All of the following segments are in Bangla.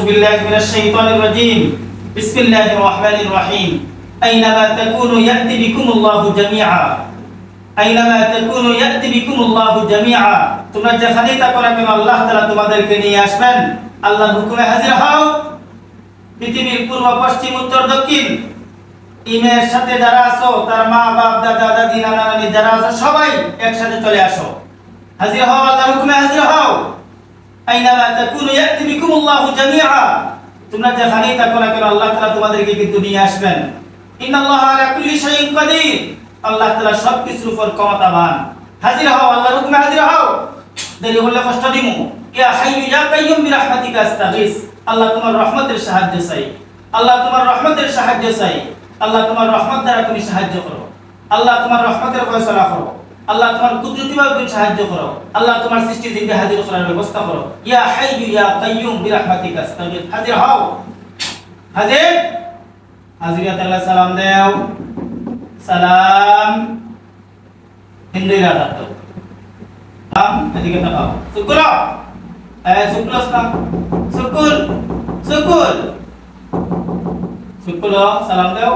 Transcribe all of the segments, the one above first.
بالله من الشيطان الرجيم بسم الله الرحمن الرحيم أينما تكونوا يأتي بكم الله جميعا أينما تكونوا يأتي بكم الله جميعا তোমরা যেখানেই থাকো না কেন আল্লাহ তাআলা তোমাদেরকে নিয়ে আসবেন আল্লাহর হুকুমে হাজির হও পৃথিবীর পূর্ব পশ্চিম উত্তর দক্ষিণ ইমের সাথে যারা আছো তার মা বাপ দাদা দাদি নানা নানি যারা আছো সবাই একসাথে চলে আসো হাজির হও আল্লাহর হুকুমে হাজির হও আইনামা তাকুনু ইয়াতি বিকুমুল্লাহু জামিআ তোমরা যেখানেই থাকো না কেন আল্লাহ তাআলা তোমাদেরকে কিন্তু নিয়ে আসবেন ইন্নাল্লাহা আলা কুল্লি শাইইন কাদির আল্লাহ তাআলা সবকিছুর উপর ক্ষমতাবান হাজির হও আল্লাহর হুকুমে হাজির হও দেরি হলে কষ্ট দিমু ইয়া হাইয়্যু ইয়া কাইয়্যুম বিরাহমাতিকা আস্তাগীস আল্লাহ তোমার রহমতের সাহায্য চাই আল্লাহ তোমার রহমতের সাহায্য চাই আল্লাহ তোমার রহমত দ্বারা তুমি সাহায্য করো আল্লাহ তোমার রহমতের ফয়সালা করো আল্লাহ তোমার কুদরতিভাবে তুমি সাহায্য করো আল্লাহ তোমার সৃষ্টি জিন্দে হাজির করার ব্যবস্থা করো ইয়া হাইয়্যু ইয়া কাইয়্যুম বিরাহমাতিকা আস্তাগীস হাজির হও হাজির হাজিরাত আল্লাহ সালাম দেও সালাম হিন্দিরা দাও এদিকে তাকাও শুকর শুকর শুকর শুকর শুকর সালাম দাও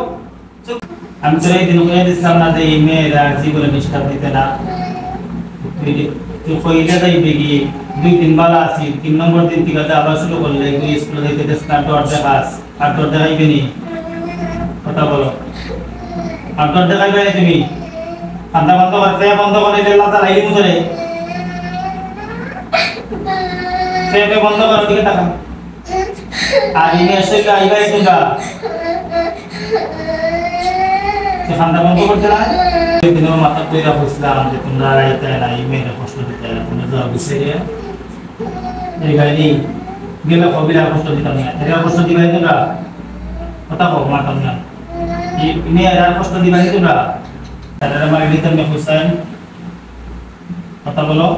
আমি তো এই দিন ওই দিলাম না যে মেয়েরা জীবনে নিষ্ঠা দিতে না তুই কইলে যাইবে কি 2-3 বালা আছে 3 নম্বর দিন থেকে আবার শুরু করলে তুই স্কুলে যাইতে দেশ না ডর দেখাস আর ডর দেখাইবে নি কথা বলো আর ডর দেখাইবে না তুমি কান্দা বন্ধ করতে বন্ধ করে দিলে আল্লাহ তাআলা ইলম করে সেটা বন্ধ করার দিকে তাকান আর ইনি এসে আইবাই তোমরা সে খান্দা বন্ধ করতে না দিনের মাথা কইরা বসলাম যে তোমরা রাইতে না ইমেলে প্রশ্ন দিতে না তোমরা জবাব দিছে এই গাইনি গেলে কবিরা প্রশ্ন দিতাম না এরা প্রশ্ন দিবাই তোমরা কথা বল মাতাম না ইনি এরা প্রশ্ন দিবাই তোমরা তারা মারি দিতাম না হোসেন কথা বলো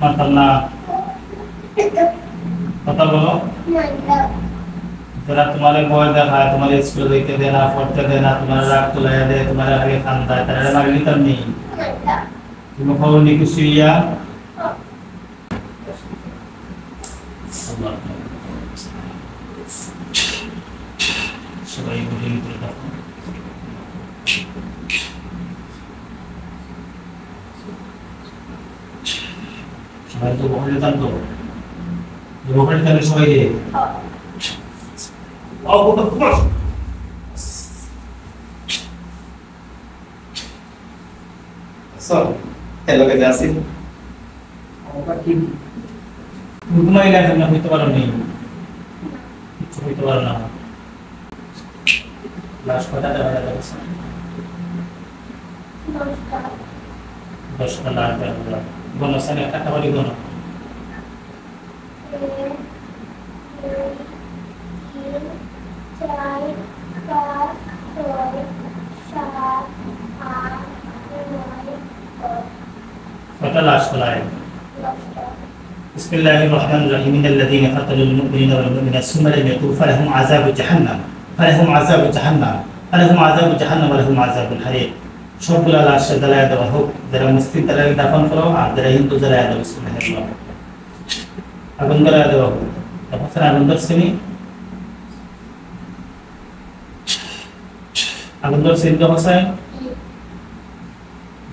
মাতাম না কথা বলো যারা তোমারে ভয় দেখায় তোমার স্কুলে যাইতে দেয় না পড়তে দেয় না তোমার রাগ তুলাইয়া দেয় তোমার আগে খান্দায় তারা মারি নিতাম নেই তুমি খবর নিয়ে খুশি হইয়া সবাই বলে নিতে থাকো সবাই তো বলে দিতাম তো বলে দিতাম সবাই দিয়ে hello ke jasin apa ki ঘুমাই লাগে না হইতে পারো নেই কিছু হইতে পারো না লাশ কটা দেওয়া যাবে 10টা লাখ দেওয়া গণনা সানে একটা বাড়ি গণনা بسم الله الرحمن الرحيم إن الذين قتلوا المؤمنين والمؤمنات ثم لم يتوبوا فلهم عذاب جهنم فلهم عذاب جهنم فلهم عذاب جهنم ولهم عذاب الحريق সবগুলা লাশে জ্বালায়া দেওয়া হোক যারা মুসলিম তাদেরকে দাফন করো আর যারা হিন্দু জ্বালায়া দেওয়া বিসমিল্লাহ আগুন জ্বালায়া দেওয়া হোক তখন আগুন ধরছেনি আগুন ধরছেন তো হোসেন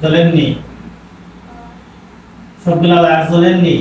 জ্বলেননি সবগুলা লাশ জ্বলেননি